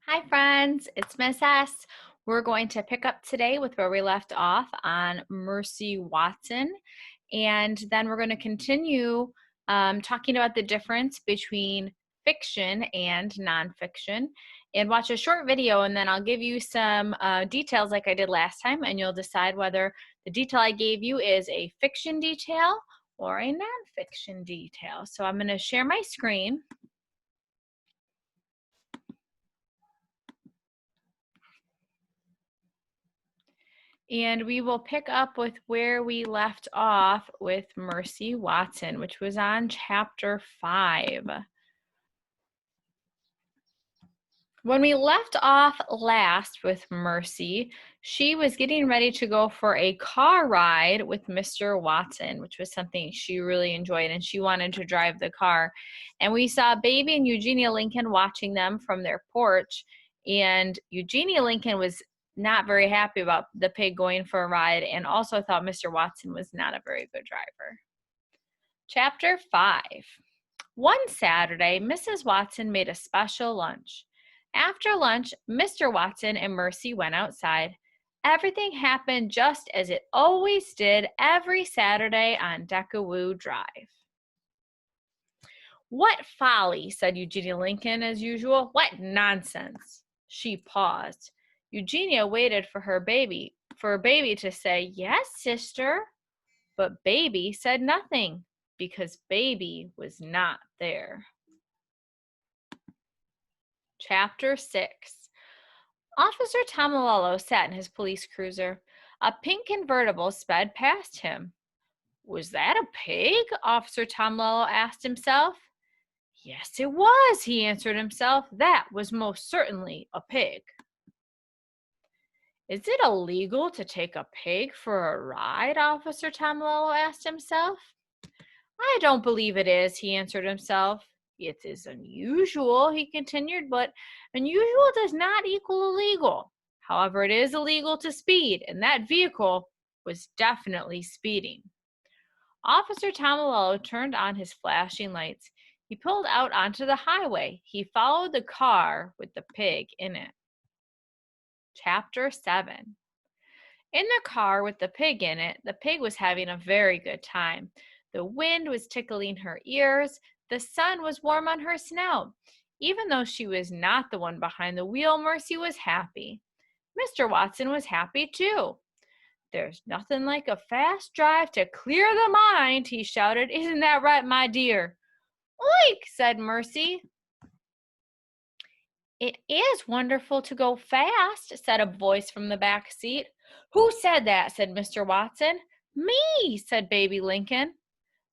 Hi friends, it's Miss S. We're going to pick up today with where we left off on Mercy Watson, and then we're going to continue talking about the difference between fiction and nonfiction, and watch a short video, and then I'll give you some details like I did last time, and you'll decide whether the detail I gave you is a fiction detail or a nonfiction detail. So I'm going to share my screen. And we will pick up with where we left off with Mercy Watson, which was on chapter 5. When we left off last with Mercy, she was getting ready to go for a car ride with Mr. Watson, which was something she really enjoyed, and she wanted to drive the car. And we saw Baby and Eugenia Lincoln watching them from their porch, and Eugenia Lincoln was not very happy about the pig going for a ride and also thought Mr. Watson was not a very good driver. Chapter 5. One Saturday, Mrs. Watson made a special lunch. After lunch, Mr. Watson and Mercy went outside. Everything happened just as it always did every Saturday on Deckawoo Drive. What folly, said Eugenia Lincoln as usual. What nonsense. She paused. Eugenia waited for baby to say, yes, sister. But Baby said nothing because Baby was not there. Chapter 6. Officer Tomalolo sat in his police cruiser. A pink convertible sped past him. Was that a pig? Officer Tomalolo asked himself. Yes, it was, he answered himself. That was most certainly a pig. Is it illegal to take a pig for a ride? Officer Tomalolo asked himself. I don't believe it is, he answered himself. It is unusual, he continued, but unusual does not equal illegal. However, it is illegal to speed, and that vehicle was definitely speeding. Officer Tomalolo turned on his flashing lights. He pulled out onto the highway. He followed the car with the pig in it. Chapter 7. In the car with the pig in it, the pig was having a very good time. The wind was tickling her ears. The sun was warm on her snout. Even though she was not the one behind the wheel, Mercy was happy. Mr. Watson was happy too. There's nothing like a fast drive to clear the mind, he shouted. Isn't that right, my dear? Oink, said Mercy. It is wonderful to go fast, said a voice from the back seat. Who said that? Said Mr. Watson. Me, said Baby Lincoln.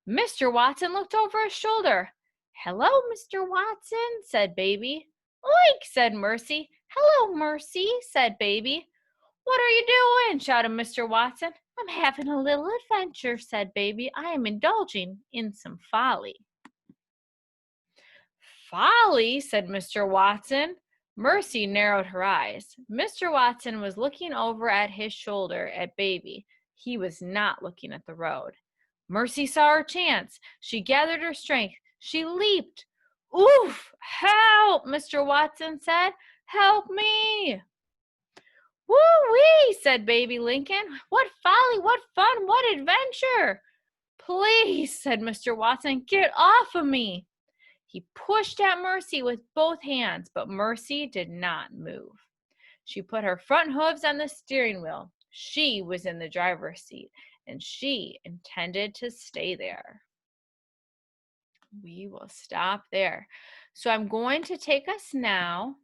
Mr. Watson looked over his shoulder. Hello, Mr. Watson, said Baby. Oink, said Mercy. Hello, Mercy, said Baby. What are you doing? Shouted Mr. Watson. I'm having a little adventure, said Baby. I am indulging in some folly. Folly, said Mr. Watson. Mercy narrowed her eyes. Mr. Watson was looking over at his shoulder at Baby. He was not looking at the road. Mercy saw her chance. She gathered her strength. She leaped. Oof! Help! Mr. Watson said. Help me! Woo-wee, said Baby Lincoln. What folly, what fun, what adventure! Please, said Mr. Watson, get off of me. He pushed at Mercy with both hands, but Mercy did not move. She put her front hooves on the steering wheel. She was in the driver's seat, and she intended to stay there. We will stop there. So I'm going to take us now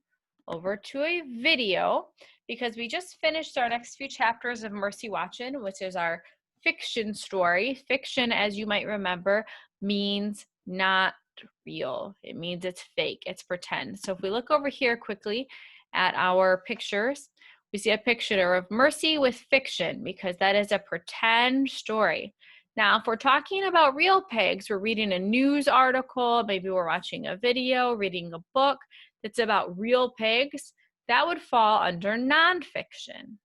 over to a video because we just finished our next few chapters of Mercy Watson, which is our fiction story. Fiction, as you might remember, means not real. It means it's fake, it's pretend. So if we look over here quickly at our pictures, we see a picture of Mercy with fiction because that is a pretend story. Now, if we're talking about real pigs, we're reading a news article, maybe we're watching a video, reading a book that's about real pigs, that would fall under nonfiction.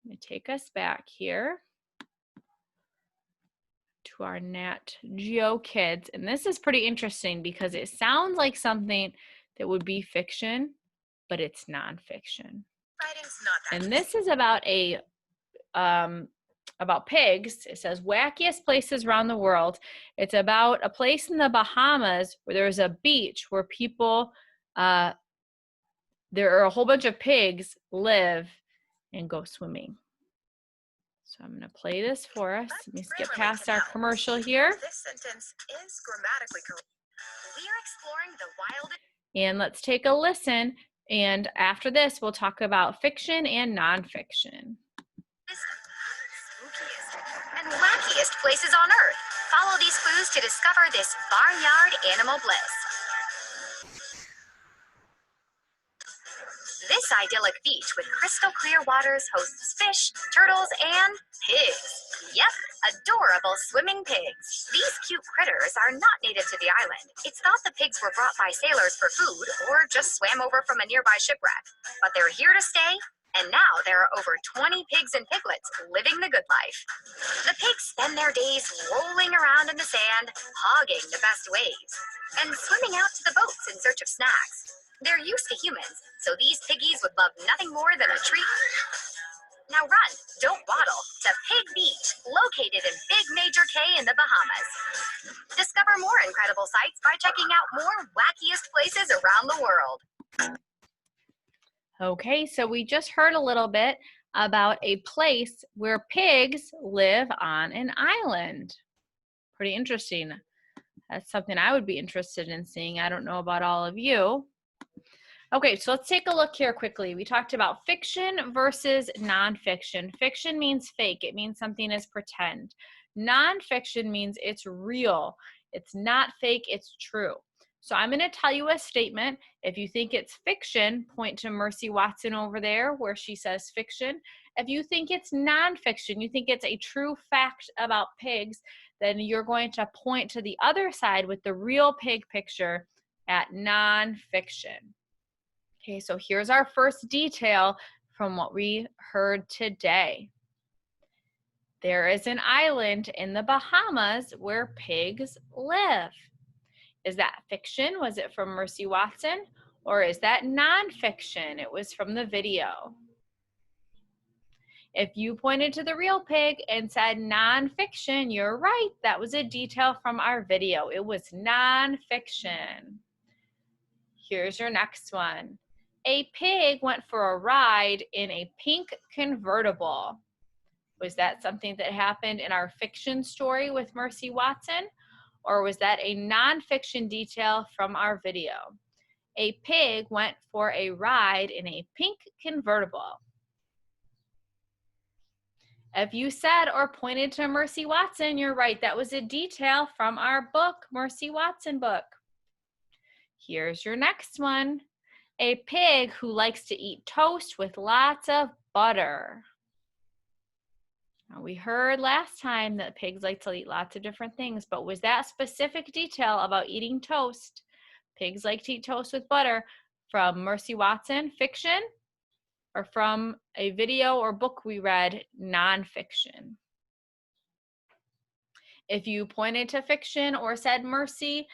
Let me take us back here to our Nat Geo kids. And this is pretty interesting because it sounds like something that would be fiction, but it's nonfiction. Writing's not that And this is about about pigs. It says wackiest places around the world. It's about a place in the Bahamas where there's a beach where people, there are a whole bunch of pigs live and go swimming. So I'm going to play this for us. Let me skip past our commercial here. This sentence is grammatically correct. We're exploring the wildest. And let's take a listen. And after this, we'll talk about fiction and nonfiction. Spookiest and wackiest places on Earth. Follow these clues to discover this barnyard animal bliss. This idyllic beach with crystal clear waters hosts fish, turtles, and pigs. Yep, adorable swimming pigs. These cute critters are not native to the island. It's thought the pigs were brought by sailors for food or just swam over from a nearby shipwreck. But they're here to stay, and now there are over 20 pigs and piglets living the good life. The pigs spend their days rolling around in the sand, hogging the best waves, and swimming out to the boats in search of snacks. They're used to humans, so these piggies would love nothing more than a treat. Now run, don't waddle, to Pig Beach, located in Big Major K in the Bahamas. Discover more incredible sights by checking out more wackiest places around the world. Okay, so we just heard a little bit about a place where pigs live on an island. Pretty interesting. That's something I would be interested in seeing. I don't know about all of you. Okay, so let's take a look here quickly. We talked about fiction versus nonfiction. Fiction means fake. It means something is pretend. Nonfiction means it's real. It's not fake, it's true. So I'm going to tell you a statement. If you think it's fiction, point to Mercy Watson over there where she says fiction. If you think it's nonfiction, you think it's a true fact about pigs, then you're going to point to the other side with the real pig picture at nonfiction. Okay, so here's our first detail from what we heard today. There is an island in the Bahamas where pigs live. Is that fiction? Was it from Mercy Watson? Or is that nonfiction? It was from the video. If you pointed to the real pig and said nonfiction, you're right. That was a detail from our video. It was nonfiction. Here's your next one. A pig went for a ride in a pink convertible. Was that something that happened in our fiction story with Mercy Watson? Or was that a nonfiction detail from our video? A pig went for a ride in a pink convertible. If you said or pointed to Mercy Watson, you're right. That was a detail from our book, Mercy Watson book. Here's your next one. A pig who likes to eat toast with lots of butter. Now, we heard last time that pigs like to eat lots of different things, but was that specific detail about eating toast? Pigs like to eat toast with butter from Mercy Watson, fiction, or from a video or book we read, nonfiction? If you pointed to fiction or said Mercy,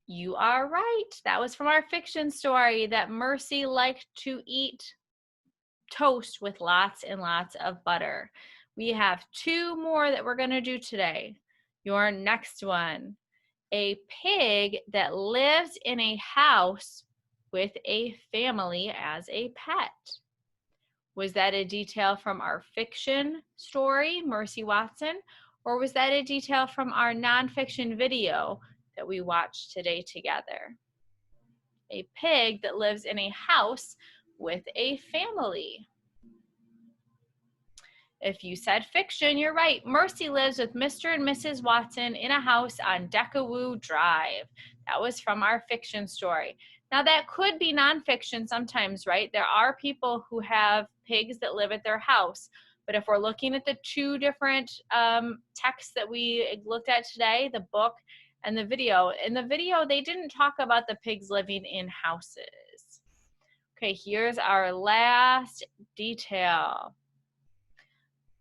you are right. That was from our fiction story that Mercy liked to eat toast with lots and lots of butter. We have two more that we're going to do today. Your next one. A pig that lives in a house with a family as a pet. Was that a detail from our fiction story, Mercy Watson, or was that a detail from our nonfiction video that we watched today together? A pig that lives in a house with a family. If you said fiction, you're right. Mercy lives with Mr. and Mrs. Watson in a house on Deckawoo Drive. That was from our fiction story. Now that could be nonfiction sometimes, right? There are people who have pigs that live at their house. But if we're looking at the two different texts that we looked at today, the book and the video, in the video, they didn't talk about the pigs living in houses. Okay, here's our last detail.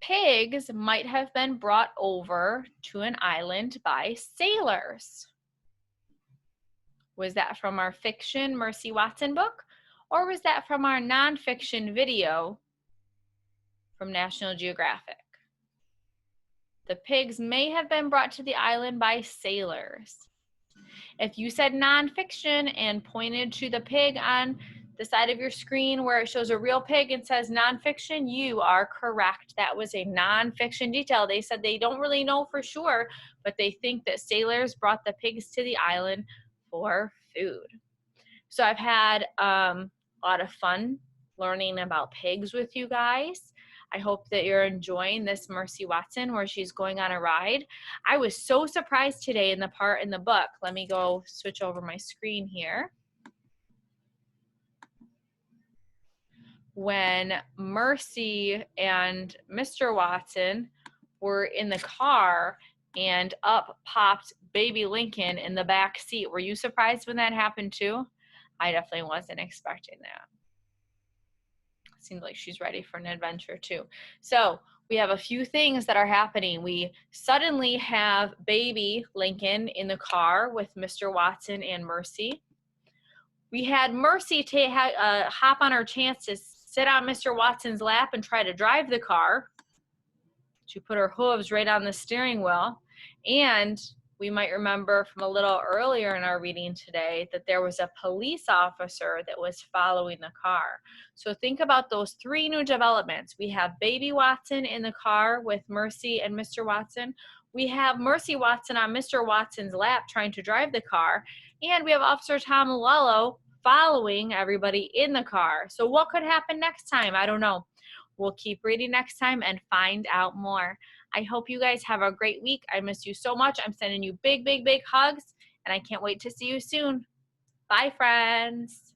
Pigs might have been brought over to an island by sailors. Was that from our fiction Mercy Watson book? Or was that from our nonfiction video from National Geographic? The pigs may have been brought to the island by sailors. If you said nonfiction and pointed to the pig on the side of your screen where it shows a real pig and says nonfiction, you are correct. That was a nonfiction detail. They said they don't really know for sure, but they think that sailors brought the pigs to the island for food. So I've had a lot of fun learning about pigs with you guys. I hope that you're enjoying this Mercy Watson where she's going on a ride. I was so surprised today in the part in the book. Let me go switch over my screen here. When Mercy and Mr. Watson were in the car and up popped baby Lincoln in the back seat. Were you surprised when that happened too? I definitely wasn't expecting that. Seems like she's ready for an adventure too. So we have a few things that are happening. We suddenly have baby Lincoln in the car with Mr. Watson and Mercy. We had Mercy hop on her chance to sit on Mr. Watson's lap and try to drive the car. She put her hooves right on the steering wheel. And we might remember from a little earlier in our reading today that there was a police officer that was following the car. So think about those three new developments. We have baby Watson in the car with Mercy and Mr. Watson. We have Mercy Watson on Mr. Watson's lap trying to drive the car. And we have Officer Tom Lello following everybody in the car. So what could happen next time? I don't know. We'll keep reading next time and find out more. I hope you guys have a great week. I miss you so much. I'm sending you big, big, big hugs, and I can't wait to see you soon. Bye, friends.